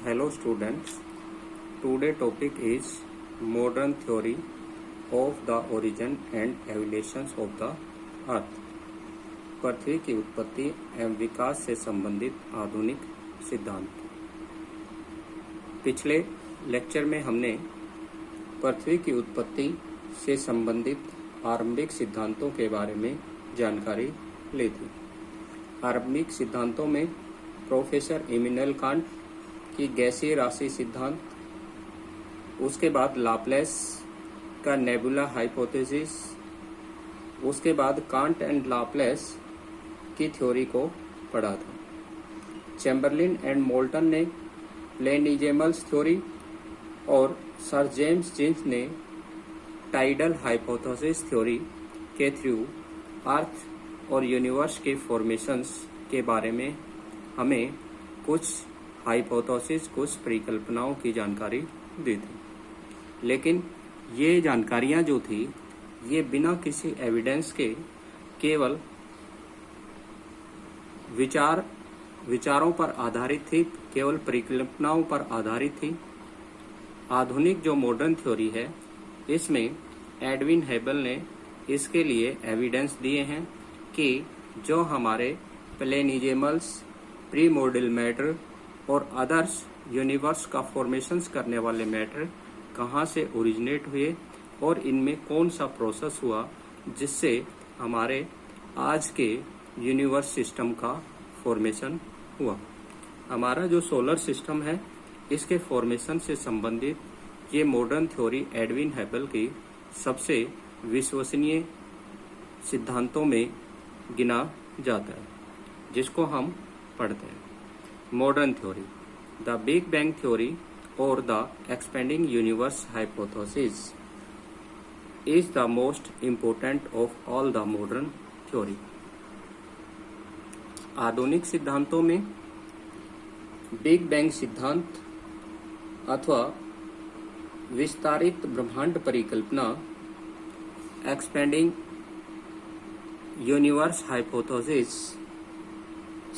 Hello students, today topic is modern theory of the origin and evolution of the earth। पृथ्वी की उत्पत्ति एवं विकास से संबंधित आधुनिक सिद्धांत। पिछले लेक्चर में हमने पृथ्वी की उत्पत्ति से संबंधित आरंभिक सिद्धांतों के बारे में जानकारी ली थी। आरंभिक सिद्धांतों में प्रोफेसर इमैनुएल कांट की गैसीय राशि सिद्धांत, उसके बाद लाप्लेस का नेबुला हाइपोथेसिस, उसके बाद कांट एंड लाप्लेस की थ्योरी को पढ़ा था। चैम्बरलिन एंड मोल्टन ने प्लेनिजेमल्स थ्योरी और सर जेम्स जीन्स ने टाइडल हाइपोथेसिस थ्योरी के थ्रू अर्थ और यूनिवर्स के फॉर्मेशंस के बारे में हमें कुछ हाइपोथेसिस, कुछ परिकल्पनाओं की जानकारी दी थी। लेकिन ये जानकारियां जो थी ये बिना किसी एविडेंस के केवल विचारों पर आधारित थी, केवल परिकल्पनाओं पर आधारित थी। आधुनिक जो मॉडर्न थ्योरी है इसमें एडविन हेबल ने इसके लिए एविडेंस दिए हैं कि जो हमारे प्लेनिजेमल्स, प्रीमोर्डियल मैटर और अदर्स यूनिवर्स का फॉर्मेशंस करने वाले मैटर कहाँ से ओरिजिनेट हुए और इनमें कौन सा प्रोसेस हुआ जिससे हमारे आज के यूनिवर्स सिस्टम का फॉर्मेशन हुआ। हमारा जो सोलर सिस्टम है इसके फॉर्मेशन से संबंधित ये मॉडर्न थ्योरी एडविन हेबल की सबसे विश्वसनीय सिद्धांतों में गिना जाता है, जिसको हम पढ़ते हैं। Modern theory, the big bang theory और the expanding universe hypothesis is the most important of all the modern theory। आधुनिक सिद्धांतों में बिग बैंग सिद्धांत अथवा विस्तारित ब्रह्मांड परिकल्पना, एक्सपेंडिंग यूनिवर्स हाइपोथेसिस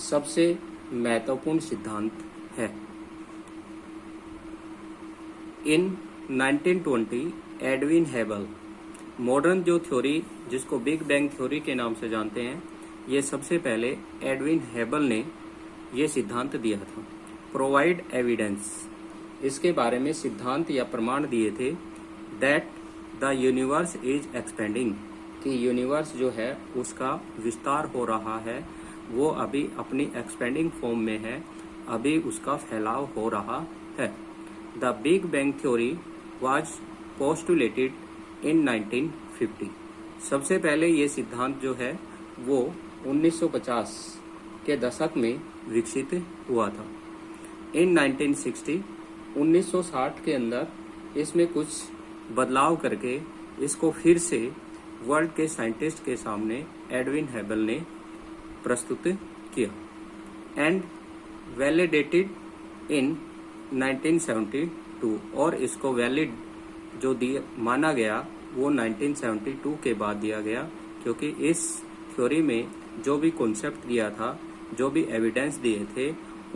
सबसे महत्वपूर्ण सिद्धांत है। इन 1920 एडविन हेबल, मॉडर्न जो थ्योरी जिसको बिग बैंग थ्योरी के नाम से जानते हैं, ये सबसे पहले एडविन हेबल ने ये सिद्धांत दिया था। प्रोवाइड एविडेंस, इसके बारे में सिद्धांत या प्रमाण दिए थे that the universe is expanding, कि यूनिवर्स जो है उसका विस्तार हो रहा है, वो अभी अपनी एक्सपेंडिंग फॉर्म में है, अभी उसका फैलाव हो रहा है। The big bang theory was postulated in 1950। सबसे पहले ये सिद्धांत जो है वो 1950 के दशक में विकसित हुआ था। इन 1960 1960 के अंदर इसमें कुछ बदलाव करके इसको फिर से वर्ल्ड के साइंटिस्ट के सामने एडविन हेबल ने प्रस्तुत किया एंड वैलिडेटेड इन 1972, और इसको वैलिड जो माना गया वो 1972 के बाद दिया गया, क्योंकि इस थ्योरी में जो भी कॉन्सेप्ट दिया था, जो भी एविडेंस दिए थे,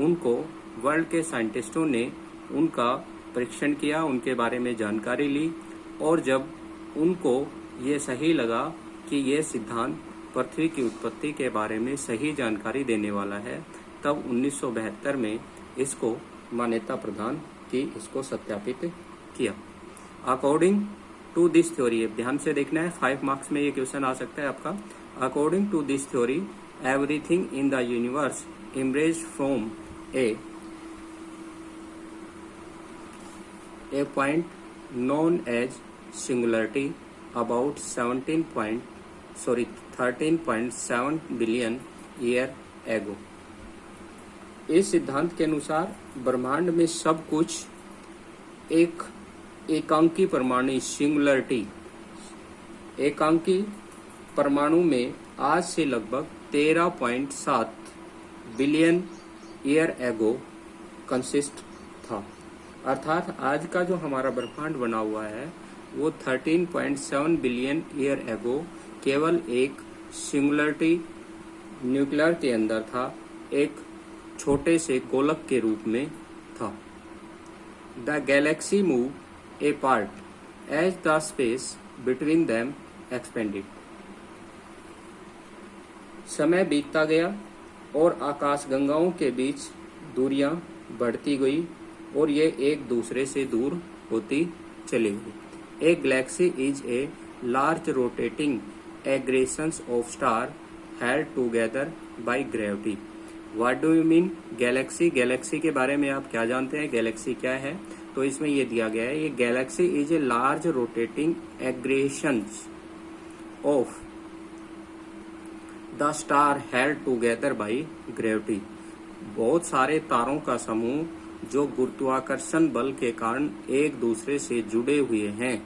उनको वर्ल्ड के साइंटिस्टों ने उनका परीक्षण किया, उनके बारे में जानकारी ली, और जब उनको ये सही लगा कि ये सिद्धांत पृथ्वी की उत्पत्ति के बारे में सही जानकारी देने वाला है, तब 1972 में इसको मान्यता प्रदान की, इसको सत्यापित किया। अकॉर्डिंग टू दिस थ्योरी, ध्यान से देखना है, 5 मार्क्स में ये क्वेश्चन आ सकता है आपका। According to this theory everything in the universe emerge from a point known as singularity about 13.7 billion year ago. इस सिद्धांत के अनुसार ब्रह्मांड में सब कुछ एक एकांकी परमाणु, सिंगुलरिटी, एकांकी परमाणु में आज से लगभग 13.7 बिलियन ईयर एगो कंसिस्ट था। अर्थात आज का जो हमारा ब्रह्मांड बना हुआ है वो 13.7 बिलियन ईयर एगो केवल एक सिंगुलरिटी न्यूक्लियर के अंदर था, एक छोटे से गोलक के रूप में था। The galaxy move apart as the space between them expanded. समय बीतता गया और आकाशगंगाओं के बीच दूरियां बढ़ती गई और ये एक दूसरे से दूर होती चली गई। ए Galaxy is a large rotating aggressions of star held together by gravity. What do you mean Galaxy? Galaxy के बारे में आप क्या जानते हैं, गैलेक्सी क्या है? तो इसमें ये दिया गया है, ये Galaxy is a large rotating aggressions of the star held together by gravity. बहुत सारे तारों का समूह जो गुरुत्वाकर्षण बल के कारण एक दूसरे से जुड़े हुए हैं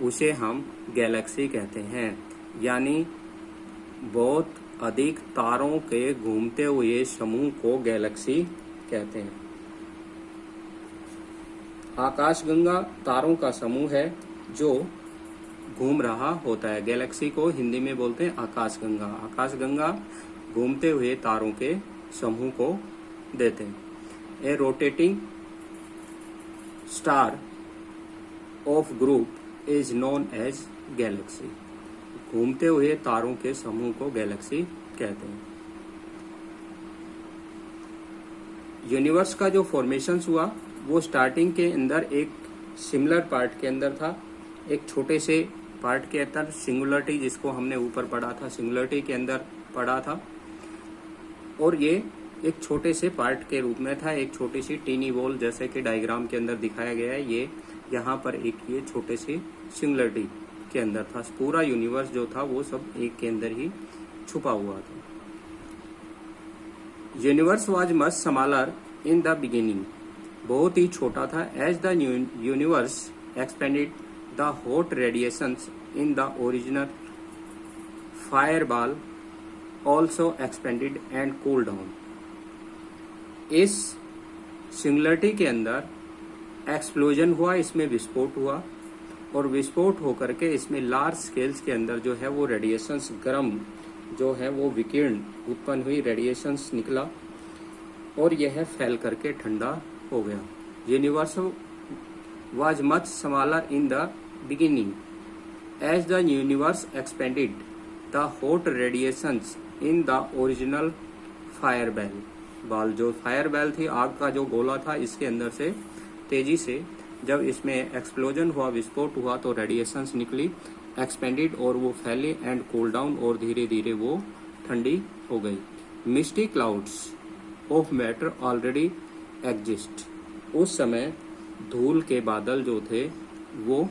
उसे हम गैलेक्सी कहते हैं। यानी बहुत अधिक तारों के घूमते हुए समूह को गैलेक्सी कहते हैं। आकाशगंगा तारों का समूह है जो घूम रहा होता है। गैलेक्सी को हिंदी में बोलते हैं आकाशगंगा। आकाशगंगा घूमते हुए तारों के समूह को देते हैं। A rotating star of group is known as galaxy. घूमते हुए तारों के समूह को गैलेक्सी कहते हैं। यूनिवर्स का जो फॉर्मेशन हुआ वो स्टार्टिंग के अंदर एक सिमिलर पार्ट के अंदर था, एक छोटे से पार्ट के अंदर सिंगुलरिटी, जिसको हमने ऊपर पढ़ा था, सिंगुलरिटी के अंदर पढ़ा था, और ये एक छोटे से पार्ट के रूप में था, एक छोटी सी टीनी बॉल, जैसे कि डायग्राम के अंदर दिखाया गया है। ये यहाँ पर एक ये छोटे से सिंगुलरिटी के अंदर था। पूरा यूनिवर्स जो था वो सब एक के अंदर ही छुपा हुआ था। Universe was much smaller in the beginning. बहुत ही छोटा था। As the universe expanded the hot radiations in the original fireball also expanded and cool down. इस सिंगुलरिटी के अंदर एक्सप्लोजन हुआ, इसमें विस्फोट हुआ, और विस्फोट होकर के इसमें लार्ज स्केल्स के अंदर जो है वो रेडिएशंस, गर्म जो है वो विकिरण उत्पन्न हुई, रेडिएशंस निकला और यह फैल करके ठंडा हो गया। Universe was much smaller in the beginning. As the universe expanded the hot radiations in the original fireball. जो फायरबॉल थी, आग का जो गोला था, इसके अंदर से तेजी से जब इसमें एक्सप्लोजन हुआ, विस्फोट हुआ, तो रेडिएशंस निकली, एक्सपेंडेड, और वो फैली एंड कूल डाउन, और धीरे धीरे वो ठंडी हो गई। Misty clouds of matter already exist. उस समय धूल के बादल जो थे वो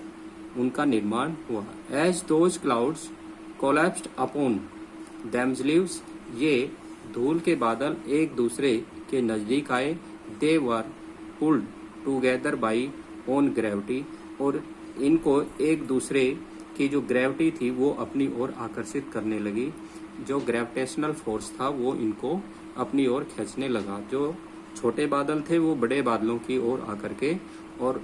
उनका निर्माण हुआ। As those clouds collapsed upon themselves, ये धूल के बादल एक दूसरे के नजदीक आए। They were pulled together by own gravity, और इनको एक दूसरे की जो ग्रेविटी थी वो अपनी ओर आकर्षित करने लगी। जो ग्रेविटेशनल फोर्स था वो इनको अपनी ओर खींचने लगा। जो छोटे बादल थे वो बड़े बादलों की ओर आकर के और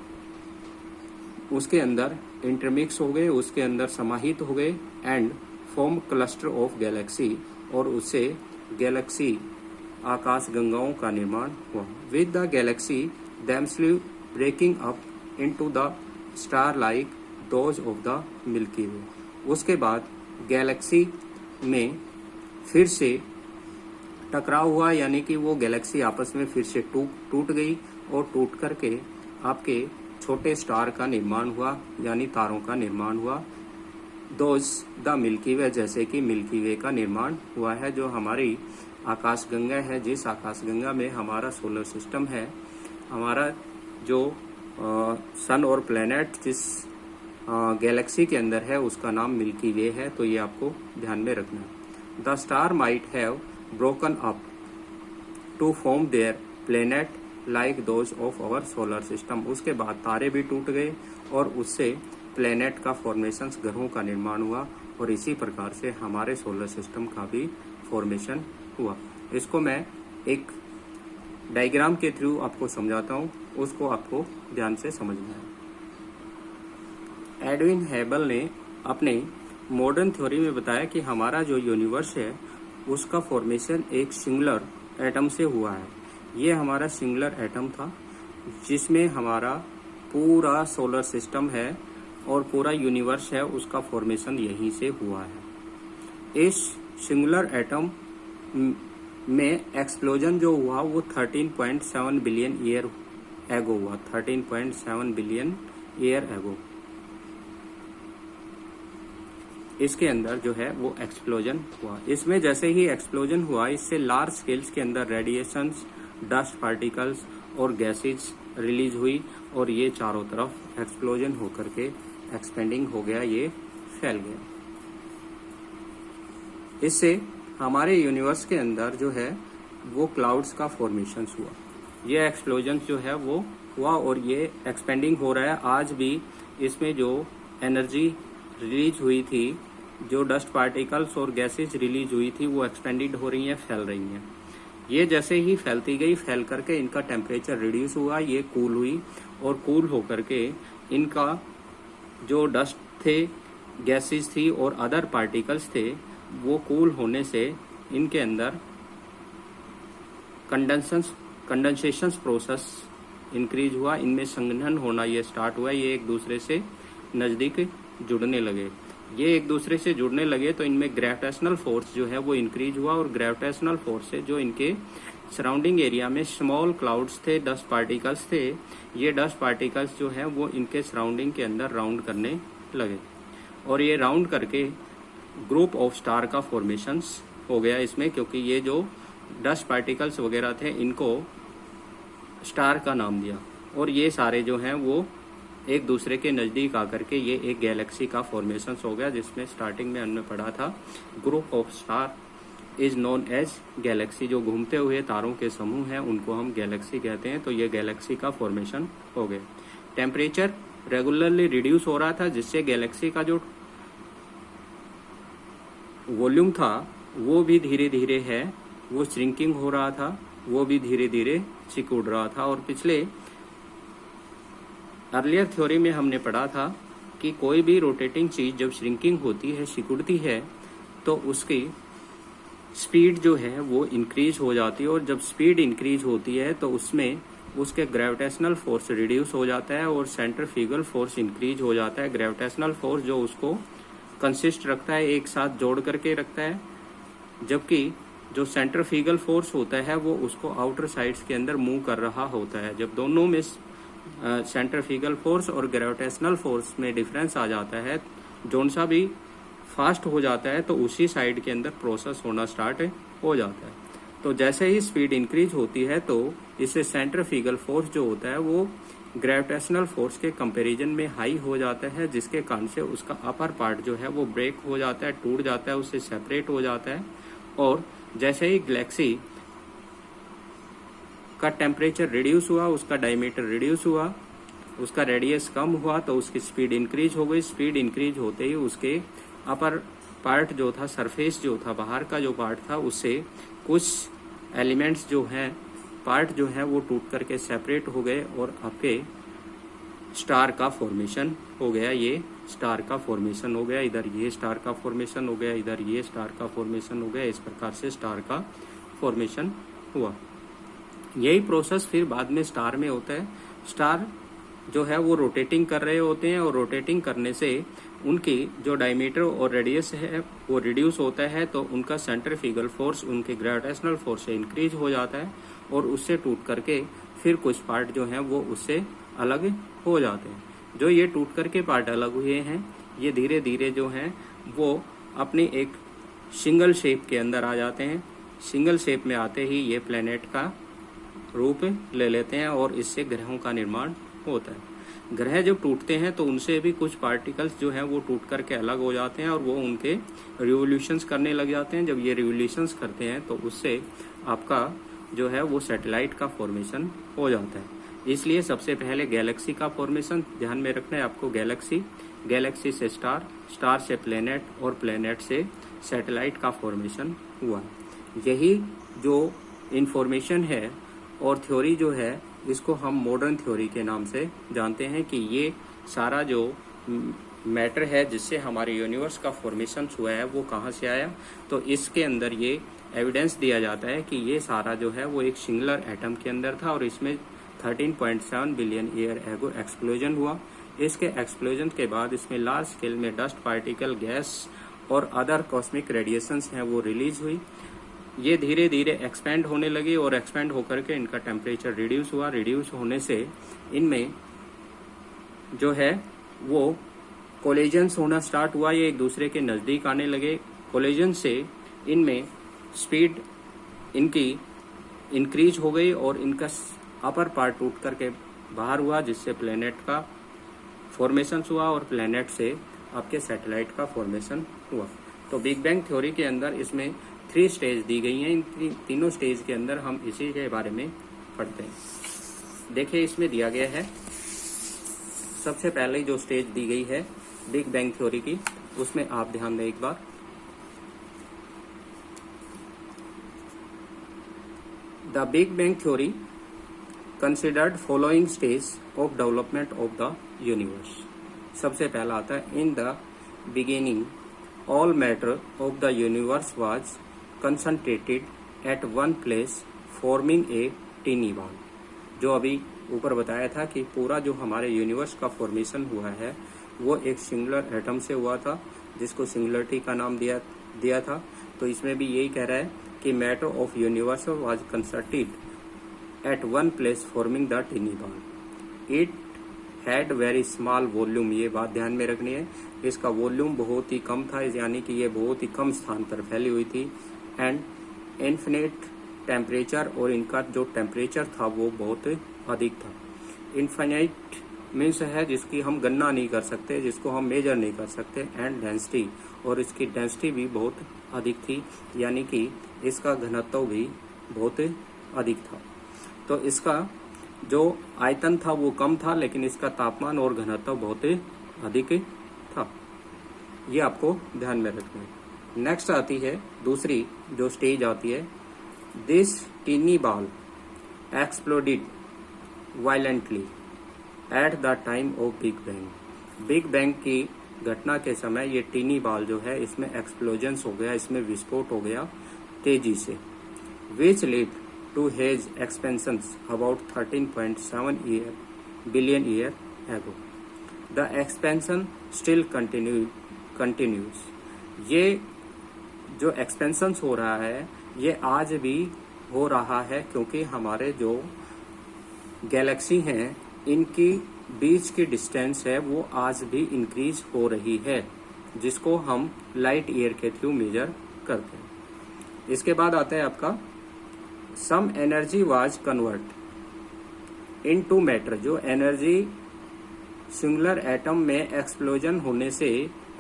उसके अंदर इंटरमिक्स हो गए, उसके अंदर समाहित हो गए, and form cluster of galaxy, और उससे गैलेक्सी आकाश गंगाओं का निर्माण हुआ। With the galaxy themselves breaking up into the star like those of the Milky Way. उसके बाद गैलेक्सी में फिर से टकराव हुआ, यानी कि वो गैलेक्सी आपस में फिर से टूट गई, और टूट करके आपके छोटे स्टार का निर्माण हुआ, यानी तारों का निर्माण हुआ। दोज द मिल्की वे, जैसे कि मिल्की वे का निर्माण हुआ है, जो हमारी आकाशगंगा है। जिस आकाशगंगा में हमारा सोलर सिस्टम है, हमारा जो सन और प्लेनेट जिस गैलेक्सी के अंदर है उसका नाम मिल्की वे है। तो ये आपको ध्यान में रखना है। The star might have broken up to form their planet like those of our solar system. उसके बाद तारे भी टूट गए और उससे प्लेनेट का फॉर्मेशन, ग्रहों का निर्माण हुआ, और इसी प्रकार से हमारे सोलर सिस्टम का भी फॉर्मेशन हुआ। इसको मैं एक डायग्राम के थ्रू आपको समझाता हूँ, उसको आपको ध्यान से समझना है। एडविन हेबल ने अपने मॉडर्न थ्योरी में बताया कि हमारा जो यूनिवर्स है उसका फॉर्मेशन एक सिंगुलर एटम से हुआ है। ये हमारा सिंगुलर एटम था, जिसमें हमारा पूरा सोलर सिस्टम है और पूरा यूनिवर्स है, उसका फॉर्मेशन यहीं से हुआ है। इस सिंगुलर एटम में एक्सप्लोजन जो हुआ वो 13.7 बिलियन ईयर एगो हुआ, 13.7 बिलियन ईयर एगो। इसके अंदर जो है वो एक्सप्लोजन हुआ। इसमें जैसे ही एक्सप्लोजन हुआ, इससे लार्ज स्केल्स के अंदर रेडिएशंस, डस्ट पार्टिकल्स और गैसेज रिलीज हुई और ये चारों तरफ एक्सप्लोजन होकर के एक्सपेंडिंग हो गया, ये फैल गया। इससे हमारे यूनिवर्स के अंदर जो है वो क्लाउड्स का फॉर्मेशन हुआ। ये एक्सप्लोजन जो है वो हुआ और ये एक्सपेंडिंग हो रहा है। आज भी इसमें जो एनर्जी रिलीज हुई थी, जो डस्ट पार्टिकल्स और गैसेज रिलीज हुई थी, वो एक्सपेंडेड हो रही हैं, फैल रही हैं। ये जैसे ही फैलती गई, फैल करके इनका टेम्परेचर रिड्यूस हुआ, ये कूल हुई और कूल होकर के इनका जो डस्ट थे, गैसेज थी और अदर पार्टिकल्स थे, वो कूल होने से इनके अंदर कंडेंसेशन प्रोसेस इंक्रीज हुआ, इनमें संघनन होना ये स्टार्ट हुआ, ये एक दूसरे से नज़दीक जुड़ने लगे। ये एक दूसरे से जुड़ने लगे तो इनमें ग्रेविटेशनल फोर्स जो है वो इंक्रीज हुआ और ग्रेविटेशनल फोर्स से जो इनके सराउंडिंग एरिया में स्मॉल क्लाउड्स थे, डस्ट पार्टिकल्स थे, ये डस्ट पार्टिकल्स जो है वो इनके सराउंडिंग के अंदर राउंड करने लगे और ये राउंड करके ग्रुप ऑफ स्टार का फॉर्मेशंस हो गया इसमें, क्योंकि ये जो डस्ट पार्टिकल्स वगैरह थे इनको स्टार का नाम दिया और ये सारे जो हैं वो एक दूसरे के नज़दीक आकर के ये एक गैलेक्सी का फॉर्मेशन हो गया, जिसमें स्टार्टिंग में हमने पढ़ा था group of star is known as galaxy. जो घूमते हुए तारों के समूह हैं उनको हम गैलेक्सी कहते हैं। तो ये गैलेक्सी का फॉर्मेशन हो गया। टेम्परेचर रेगुलरली रिड्यूस हो रहा था, जिससे गैलेक्सी का जो वॉल्यूम था वो भी धीरे धीरे है वो श्रिंकिंग हो रहा था, वो भी धीरे धीरे सिकुड़ रहा था। और पिछले अर्लियर थ्योरी में हमने पढ़ा था कि कोई भी रोटेटिंग चीज जब श्रिंकिंग होती है, सिकुड़ती है, तो उसकी स्पीड जो है वो इंक्रीज हो जाती है और जब स्पीड इंक्रीज होती है तो उसमें उसके ग्रेविटेशनल फोर्स रिड्यूस हो जाता है और सेंट्रीफ्यूगल फोर्स इंक्रीज हो जाता है। ग्रेविटेशनल फोर्स जो उसको कंसिस्ट रखता है, एक साथ जोड़ करके रखता है, जबकि जो सेंट्रीफ्यूगल फोर्स होता है वो उसको आउटर साइड्स के अंदर मूव कर रहा होता है। जब दोनों में सेंट्रीफ्यूगल फोर्स और ग्रेविटेशनल फोर्स में डिफरेंस आ जाता है, जोन सा भी फास्ट हो जाता है, तो उसी साइड के अंदर प्रोसेस होना स्टार्ट हो जाता है। तो जैसे ही स्पीड इंक्रीज होती है तो इससे सेंट्रीफ्यूगल फोर्स जो होता है वो ग्रेविटेशनल फोर्स के कंपैरिजन में हाई हो जाता है, जिसके कारण से उसका अपर पार्ट जो है वो ब्रेक हो जाता है, टूट जाता है, उससे सेपरेट हो जाता है। और जैसे ही गैलेक्सी का टेम्परेचर रिड्यूस हुआ, उसका डायमीटर रिड्यूस हुआ, उसका रेडियस कम हुआ, तो उसकी स्पीड इंक्रीज हो गई। स्पीड इंक्रीज होते ही उसके अपर पार्ट जो था, सरफेस जो था, बाहर का जो पार्ट था, उससे कुछ एलिमेंट्स जो हैं, पार्ट जो है वो टूट करके सेपरेट हो गए और आपके स्टार का फॉर्मेशन हो गया। ये स्टार का फॉर्मेशन हो गया, इधर ये स्टार का फॉर्मेशन हो गया, इधर ये स्टार का फॉर्मेशन हो गया। इस प्रकार से स्टार का फॉर्मेशन हुआ। यही प्रोसेस फिर बाद में स्टार में होता है। स्टार जो है वो रोटेटिंग कर रहे होते हैं और रोटेटिंग करने से उनकी जो डायमीटर और रेडियस है वो रिड्यूस होता है, तो उनका सेंट्रीफ्यूगल फोर्स उनके ग्रेविटेशनल फोर्स से इंक्रीज हो जाता है और उससे टूट करके फिर कुछ पार्ट जो हैं वो उससे अलग हो जाते हैं। जो ये टूट करके पार्ट अलग हुए हैं, ये धीरे धीरे जो हैं वो अपनी एक सिंगल शेप के अंदर आ जाते हैं। सिंगल शेप में आते ही ये प्लेनेट का रूप ले लेते हैं और इससे ग्रहों का निर्माण होता है। ग्रह जब टूटते हैं तो उनसे भी कुछ पार्टिकल्स जो हैं वो टूट करके अलग हो जाते हैं और वो उनके रिवोल्यूशंस करने लग जाते हैं। जब ये रिवोल्यूशंस करते हैं तो उससे आपका जो है वो सैटेलाइट का फॉर्मेशन हो जाता है। इसलिए सबसे पहले गैलेक्सी का फॉर्मेशन ध्यान में रखना है आपको। गैलेक्सी से स्टार, स्टार से प्लेनेट और प्लेनेट से सैटेलाइट का फॉर्मेशन हुआ। यही जो इन्फॉर्मेशन है और थ्योरी जो है, इसको हम मॉडर्न थ्योरी के नाम से जानते हैं कि ये सारा जो मैटर है जिससे हमारे यूनिवर्स का फॉर्मेशन हुआ है वो कहाँ से आया। तो इसके अंदर ये एविडेंस दिया जाता है कि ये सारा जो है वो एक सिंगुलर एटम के अंदर था और इसमें 13.7 बिलियन ईयर एगो एक्सप्लोजन हुआ। इसके एक्सप्लोजन के बाद इसमें लार्ज स्केल में डस्ट पार्टिकल, गैस और अदर कॉस्मिक रेडिएशंस हैं वो रिलीज हुई। ये धीरे धीरे एक्सपेंड होने लगी और एक्सपेंड होकर के इनका टेम्परेचर रिड्यूस हुआ। रिड्यूस होने से इनमें जो है वो कोलिजन्स होना स्टार्ट हुआ, ये एक दूसरे के नज़दीक आने लगे। कोलिजन से इनमें स्पीड इनकी इंक्रीज हो गई और इनका अपर पार्ट टूट करके बाहर हुआ, जिससे प्लेनेट का फॉर्मेशन हुआ और प्लेनेट से आपके सैटेलाइट का फॉर्मेशन हुआ। तो बिग बैंग थ्योरी के अंदर इसमें 3 स्टेज दी गई हैं। इन तीनों स्टेज के अंदर हम इसी के बारे में पढ़ते हैं। देखिए इसमें दिया गया है, सबसे पहले जो स्टेज दी गई है बिग बैंग थ्योरी की, उसमें आप ध्यान दें एक बार। The big bang theory considered following stage of development of the universe. सबसे पहला आता है, in the beginning all matter of the universe was concentrated at one place forming a tiny ball. जो अभी ऊपर बताया था कि पूरा जो हमारे यूनिवर्स का फॉर्मेशन हुआ है वो एक सिंगुलर एटम से हुआ था, जिसको सिंगुलरिटी का नाम दिया था। तो इसमें भी यही कह रहा है कि matter of universe was concentrated at one place forming the tiny ball. It had very small volume, ये बात ध्यान में रखनी है, इसका वॉल्यूम बहुत ही कम था, यानी कि ये बहुत ही कम स्थान पर फैली हुई थी। एंड इन्फिनिट टेम्परेचर, और इनका जो टेम्परेचर था वो बहुत अधिक था। इन्फिनिट मीन्स है जिसकी हम गणना नहीं कर सकते, जिसको हम मेजर नहीं कर सकते। एंड डेंसिटी, और इसकी डेंसिटी भी बहुत अधिक थी, यानी कि इसका घनत्व भी बहुत अधिक था। तो इसका जो आयतन था वो कम था, लेकिन इसका तापमान और घनत्व बहुत अधिक था। ये आपको ध्यान में रखना है। नेक्स्ट आती है दूसरी जो स्टेज आती है, this tiny ball exploded violently at the time of big bang. Big bang की घटना के समय ये टीनी बॉल जो है इसमें एक्सप्लोजन्स हो गया, इसमें विस्फोट हो गया तेजी से, which lead to huge expansions about 13.7 billion year ago. The expansion still continues. ये जो एक्सपेंशन हो रहा है ये आज भी हो रहा है, क्योंकि हमारे जो गैलेक्सी हैं इनकी बीच की डिस्टेंस है वो आज भी इंक्रीज हो रही है, जिसको हम लाइट ईयर के थ्रू मेजर करते हैं। इसके बाद आता है आपका some energy was convert into matter. जो एनर्जी सिंगुलर एटम में एक्सप्लोजन होने से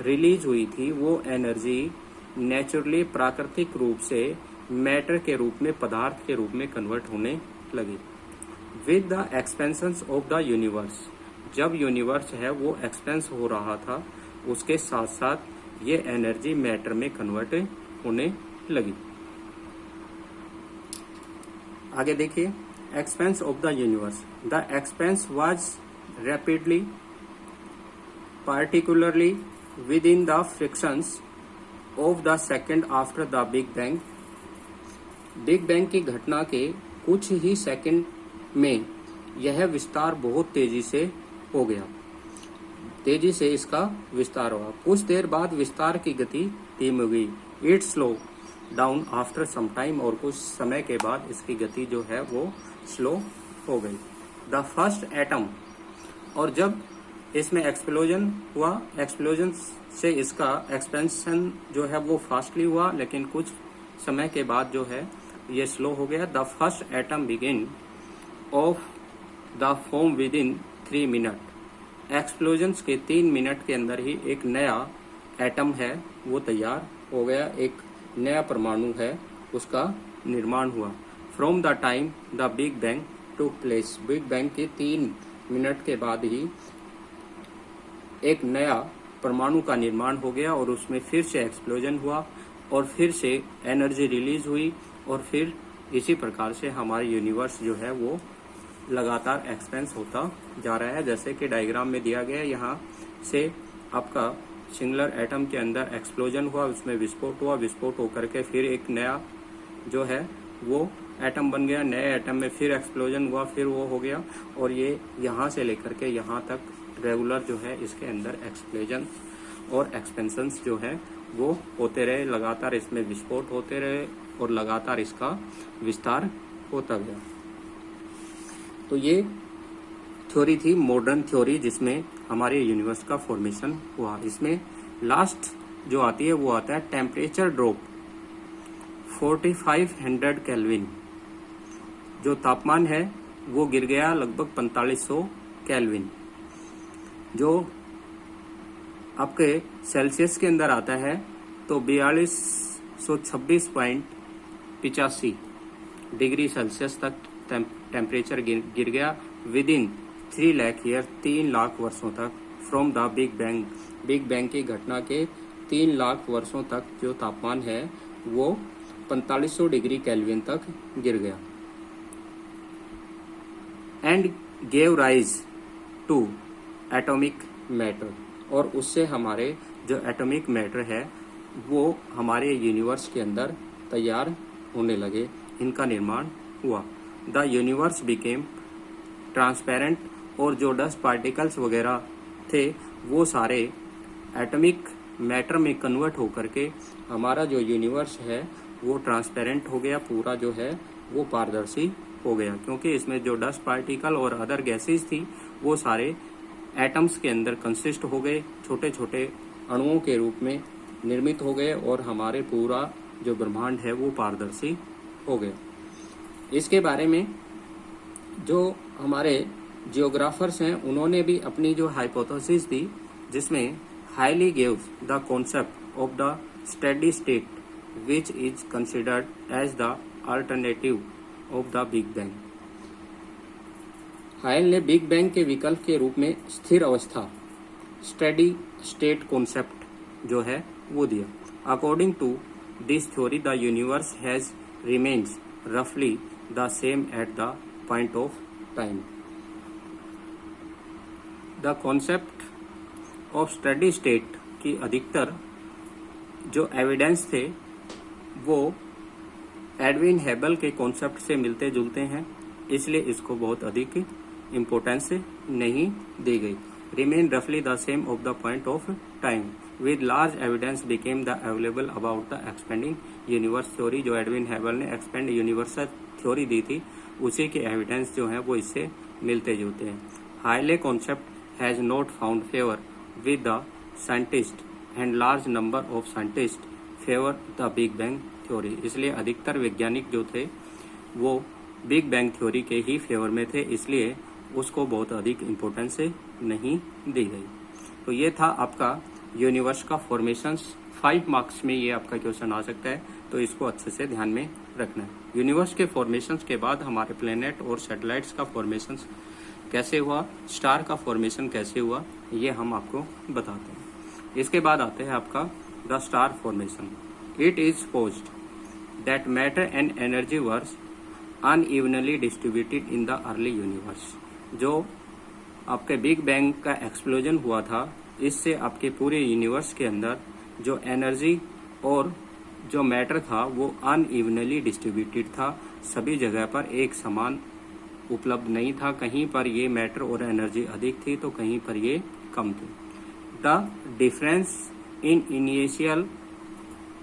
रिलीज हुई थी वो एनर्जी नेचुरली प्राकृतिक रूप से मैटर के रूप में, पदार्थ के रूप में कन्वर्ट होने लगी। With the expansion of the universe, जब यूनिवर्स है वो एक्सपेंस हो रहा था, उसके साथ साथ ये एनर्जी मैटर में कन्वर्ट होने लगी। आगे देखिए, expense of the universe. The expense was rapidly, particularly within the fractions of the second after the Big Bang। Big bang की घटना के कुछ ही सेकंड में यह विस्तार बहुत तेजी से हो गया, तेजी से इसका विस्तार हुआ। कुछ देर बाद विस्तार की गति धीमी हो गई। It slow down after some time, और कुछ समय के बाद इसकी गति जो है वो स्लो हो गई। द फर्स्ट एटम, और जब इसमें एक्सप्लोजन हुआ, एक्सप्लोजन से इसका एक्सपेंशन जो है वो फास्टली हुआ, लेकिन कुछ समय के बाद जो है ये स्लो हो गया। The first atom begin of the form with in 3 minute. Explosion के 3 मिनट के अंदर ही एक नया एटम है वो तैयार हो गया, एक नया परमाणु है उसका निर्माण हुआ। From the time the big bang took place. Big bang के 3 मिनट के बाद ही एक नया परमाणु का निर्माण हो गया और उसमें फिर से एक्सप्लोजन हुआ और फिर से एनर्जी रिलीज हुई, और फिर इसी प्रकार से हमारा यूनिवर्स जो है वो लगातार एक्सपेंस होता जा रहा है। जैसे कि डायग्राम में दिया गया है, यहाँ से आपका सिंगुलर एटम के अंदर एक्सप्लोजन हुआ, उसमें विस्फोट हुआ, विस्फोट होकर के फिर एक नया जो है वो एटम बन गया, नए एटम में फिर एक्सप्लोजन हुआ, फिर वो हो गया, और ये यहाँ से लेकर के यहाँ तक रेगुलर जो है इसके अंदर एक्सप्लोजन और एक्सपेंशंस जो है वो होते रहे, लगातार इसमें विस्फोट होते रहे और लगातार इसका विस्तार होता गया। तो ये थ्योरी थी मॉडर्न थ्योरी, जिसमें हमारे यूनिवर्स का फॉर्मेशन हुआ। इसमें लास्ट जो आती है वो आता है टेम्परेचर ड्रॉप 4500 केल्विन। जो तापमान है वो गिर गया लगभग 4500 केल्विन। जो आपके सेल्सियस के अंदर आता है तो 4226.85 डिग्री सेल्सियस तक टेम्परेचर गिर गया with in 3 lakh year, 3 lakh वर्षों तक from the big bang. Big bang की घटना के 3 लाख वर्षों तक जो तापमान है वो 4500 डिग्री केल्विन तक गिर गया। And gave rise to atomic matter, और उससे हमारे जो एटॉमिक मैटर है वो हमारे यूनिवर्स के अंदर तैयार होने लगे, इनका निर्माण हुआ। द यूनिवर्स बिकेम ट्रांसपेरेंट, और जो डस्ट पार्टिकल्स वगैरह थे वो सारे एटॉमिक मैटर में कन्वर्ट होकर के हमारा जो यूनिवर्स है वो ट्रांसपेरेंट हो गया, पूरा जो है वो पारदर्शी हो गया, क्योंकि इसमें जो डस्ट पार्टिकल और अदर गैसेस थी वो सारे एटम्स के अंदर कंसिस्ट हो गए, छोटे छोटे अणुओं के रूप में निर्मित हो गए, और हमारे पूरा जो ब्रह्मांड है वो पारदर्शी हो गया। इसके बारे में जो हमारे जियोग्राफर्स हैं उन्होंने भी अपनी जो हाइपोथेसिस दी, जिसमें Hoyle gives the concept of the steady state which is considered as the alternative of the big bang. Hoyle ने बिग बैंग के विकल्प के रूप में स्थिर अवस्था स्टेडी स्टेट कॉन्सेप्ट जो है वो दिया। According to this theory the universe has remains रफली the same at the point of time. The concept of steady state की अधिकतर जो एविडेंस थे वो एडविन हेबल के कॉन्सेप्ट से मिलते जुलते हैं, इसलिए इसको बहुत अधिक इम्पोर्टेंस नहीं दी गई। रिमेन रफली the same of the point of time with large evidence became the available about the expanding universe theory. जो एडविन हेबल ने एक्सपेंड यूनिवर्स थ्योरी दी थी उसी के एविडेंस जो है वो इससे मिलते जुलते हैं। Hoyle concept has not found favour with the scientist and large number of scientist favour the big bang theory. इसलिए अधिकतर वैज्ञानिक जो थे वो बिग बैंग थ्योरी के ही फेवर में थे, इसलिए उसको बहुत अधिक इम्पोर्टेंस नहीं दी गई। तो ये था आपका यूनिवर्स का फॉर्मेशंस। 5 मार्क्स में ये आपका क्वेश्चन आ सकता है, तो इसको अच्छे से ध्यान में रखना है। यूनिवर्स के फॉर्मेशंस के बाद हमारे प्लेनेट और सैटेलाइट्स का फॉर्मेशंस कैसे हुआ, स्टार का फॉर्मेशन कैसे हुआ, ये हम आपको बताते हैं। इसके बाद आते हैं आपका the star formation. It is supposed that matter and energy were unevenly distributed in the early universe. जो आपके बिग बैंग का एक्सप्लोजन हुआ था, इससे आपके पूरे यूनिवर्स के अंदर जो एनर्जी और जो मैटर था वो अनइवनली डिस्ट्रीब्यूटेड था, सभी जगह पर एक समान उपलब्ध नहीं था। कहीं पर ये मैटर और एनर्जी अधिक थी तो कहीं पर ये कम थी। The difference in initial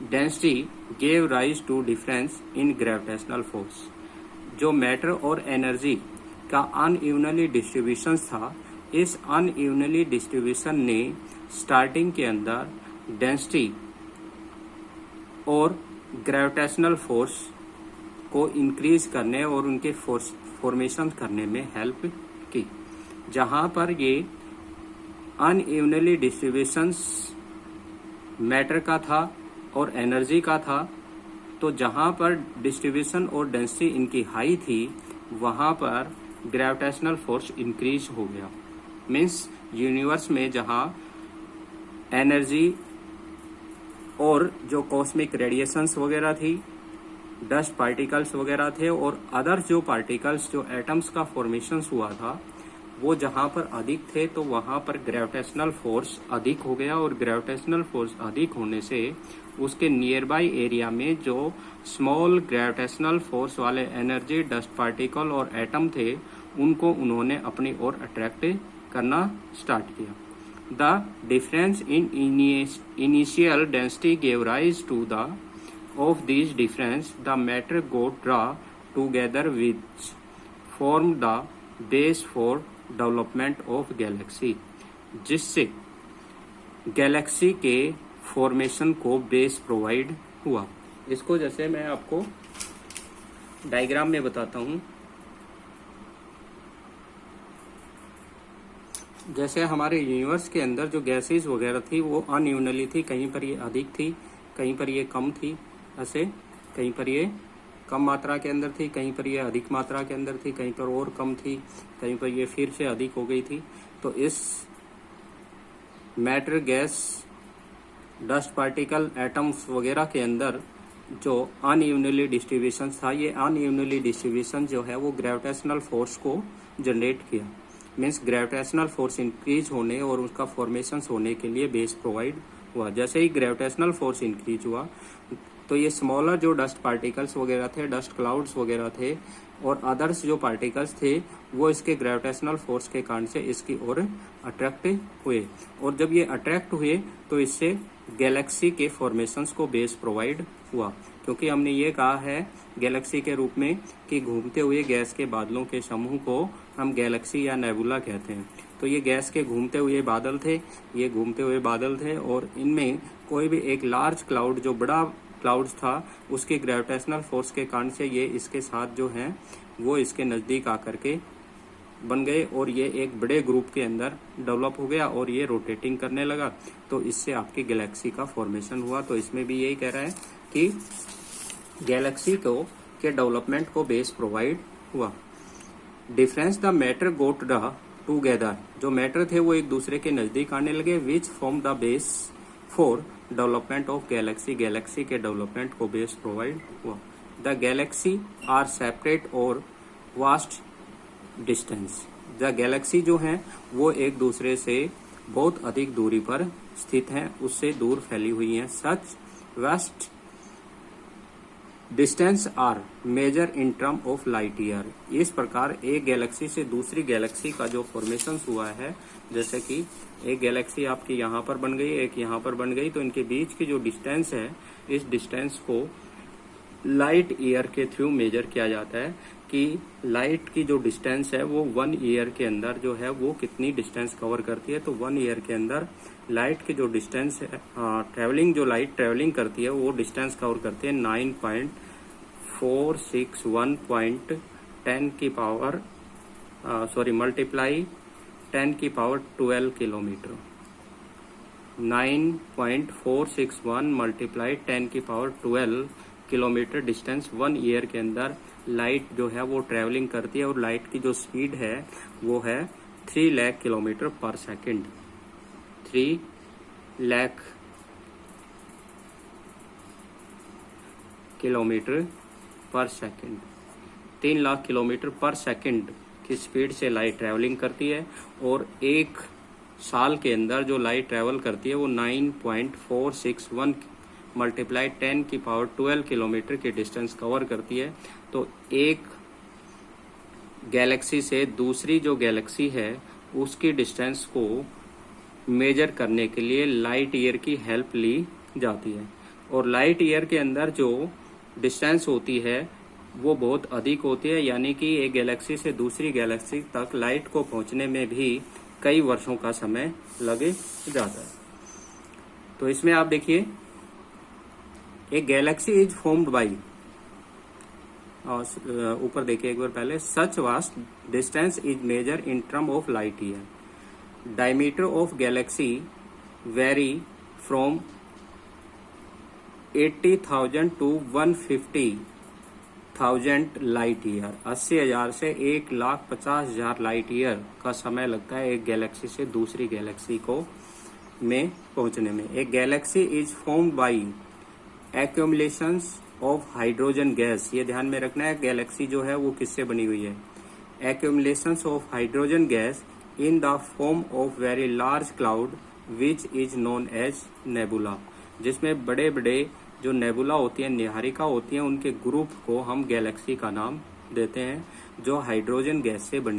density gave rise to difference in gravitational force. जो मैटर और एनर्जी का अनइवनली डिस्ट्रीब्यूशन था, इस अनइवनली डिस्ट्रीब्यूशन ने स्टार्टिंग के अंदर डेंसिटी और ग्रेविटेशनल फोर्स को इंक्रीज करने और उनके फॉर्मेशन करने में हेल्प की। जहां पर ये अनइवनली डिस्ट्रीब्यूशन मैटर का था और एनर्जी का था, तो जहां पर डिस्ट्रीब्यूशन और डेंसिटी इनकी हाई थी वहां पर ग्रेविटेशनल फोर्स इंक्रीज हो गया। मीन्स यूनिवर्स में जहां एनर्जी और जो कॉस्मिक रेडिएशंस वगैरह थी, डस्ट पार्टिकल्स वगैरह थे और अदर जो पार्टिकल्स जो एटम्स का फॉर्मेशन हुआ था, वो जहां पर अधिक थे तो वहां पर ग्रेविटेशनल फोर्स अधिक हो गया, और ग्रेविटेशनल फोर्स अधिक होने से उसके नियर बाई एरिया में जो स्मॉल ग्रेविटेशनल फोर्स वाले एनर्जी डस्ट पार्टिकल और एटम थे उनको उन्होंने अपनी ओर अट्रैक्ट करना स्टार्ट किया। The difference in initial density gave rise to the of this difference the matter got draw together which form the base for development of galaxy, जिससे galaxy के फॉर्मेशन को बेस प्रोवाइड हुआ। इसको जैसे मैं आपको डायग्राम में बताता हूं, जैसे हमारे यूनिवर्स के अंदर जो गैसेस वगैरह थी वो अनइवनली थी, कहीं पर ये अधिक थी, कहीं पर ये कम थी, ऐसे कहीं पर ये कम मात्रा के अंदर थी, कहीं पर ये अधिक मात्रा के अंदर थी, कहीं पर और कम थी, कहीं पर ये फिर से अधिक हो गई थी। तो इस matter, gas, dust particle, atoms वगैरह के अंदर जो अनइवनली डिस्ट्रीब्यूशन था, ये अनइवनली डिस्ट्रीब्यूशन जो है वो ग्रेविटेशनल फोर्स को जनरेट किया। मीन्स ग्रेविटेशनल फोर्स इंक्रीज होने और उसका फॉर्मेशन होने के लिए बेस प्रोवाइड हुआ। जैसे ही ग्रेविटेशनल फोर्स इंक्रीज हुआ तो ये स्मॉलर जो डस्ट पार्टिकल्स वगैरह थे, डस्ट क्लाउड्स वगैरह थे और अदर्स जो पार्टिकल्स थे वो इसके ग्रेविटेशनल फोर्स के कारण से इसकी ओर अट्रैक्ट हुए, और जब ये अट्रैक्ट हुए तो इससे गैलेक्सी के फॉर्मेशंस को बेस प्रोवाइड हुआ। क्योंकि हमने ये कहा है गैलेक्सी के रूप में कि घूमते हुए गैस के बादलों के समूह को हम गैलेक्सी या नेबुला कहते हैं। तो ये गैस के घूमते हुए बादल थे, ये घूमते हुए बादल थे और इनमें कोई भी एक लार्ज क्लाउड, जो बड़ा क्लाउड्स था, उसके ग्रेविटेशनल फोर्स के कारण से ये इसके साथ जो है वो इसके नजदीक आकर के बन गए और ये एक बड़े ग्रुप के अंदर डेवलप हो गया और ये रोटेटिंग करने लगा। तो इससे आपकी गैलेक्सी का फॉर्मेशन हुआ। तो इसमें भी यही कह रहा है कि गैलेक्सी को के डेवलपमेंट को बेस प्रोवाइड हुआ। Difference the matter goat the together, जो मैटर थे वो एक दूसरे के नजदीक आने लगे, विच form the base for development of Galaxy, Galaxy के डेवलपमेंट को बेस प्रोवाइड हुआ। द गैलेक्सी आर सेपरेट और वास्ट डिस्टेंस, द गैलेक्सी जो है वो एक दूसरे से बहुत अधिक दूरी पर स्थित हैं, उससे दूर फैली हुई हैं। Such vast distance are measure in term of light year. इस प्रकार एक गैलेक्सी से दूसरी गैलेक्सी का जो फॉर्मेशन हुआ है, जैसे कि एक गैलेक्सी आपकी यहाँ पर बन गई, एक यहाँ पर बन गई, तो इनके बीच की जो डिस्टेंस है, इस डिस्टेंस को लाइट ईयर के थ्रू मेजर किया जाता है कि लाइट की जो डिस्टेंस है वो 1 ईयर के अंदर जो है वो कितनी डिस्टेंस कवर करती है। तो 1 ईयर के अंदर लाइट की जो डिस्टेंस है, ट्रेवलिंग, जो लाइट ट्रेवलिंग करती है वो डिस्टेंस कवर करती है 9.461.10 की पावर मल्टीप्लाई 10 की पावर 12 किलोमीटर। 9.461 मल्टीप्लाई 10 की पावर 12 किलोमीटर डिस्टेंस 1 ईयर के अंदर लाइट जो है वो ट्रेवलिंग करती है और लाइट की जो स्पीड है वो है 3 लाख किलोमीटर पर सेकंड। 3 लाख किलोमीटर पर सेकंड, 3 लाख किलोमीटर पर सेकंड की स्पीड से लाइट ट्रेवलिंग करती है और एक साल के अंदर जो लाइट ट्रेवल करती है वो 9.461 मल्टीप्लाई 10 की पावर 12 किलोमीटर की डिस्टेंस कवर करती है। तो एक गैलेक्सी से दूसरी जो गैलेक्सी है उसकी डिस्टेंस को मेजर करने के लिए लाइट ईयर की हेल्प ली जाती है और लाइट ईयर के अंदर जो डिस्टेंस होती है वो बहुत अधिक होती है, यानी कि एक गैलेक्सी से दूसरी गैलेक्सी तक लाइट को पहुंचने में भी कई वर्षों का समय लगे जाता है। तो इसमें आप देखिए, एक गैलेक्सी इज फॉर्म्ड बाई, ऊपर देखिए एक बार पहले, such vast distance is measure in term of light year. Diameter of galaxy vary from 80,000 to 150,000 light year. 80,000 से 1,50,000 लाइट ईयर का समय लगता है एक गैलेक्सी से दूसरी गैलेक्सी को में पहुंचने में। एक Galaxy is formed by एक्यूमुलेशंस of hydrogen gas, ये ध्यान में रखना है गैलेक्सी जो है वो किससे बनी हुई है। Accumulations of hydrogen gas in the form of very large cloud which is known as nebula. जिसमें बड़े बड़े जो नेबुला होती है, निहारिका होती है, उनके ग्रुप को हम गैलेक्सी का नाम देते हैं, जो हाइड्रोजन गैस से बनी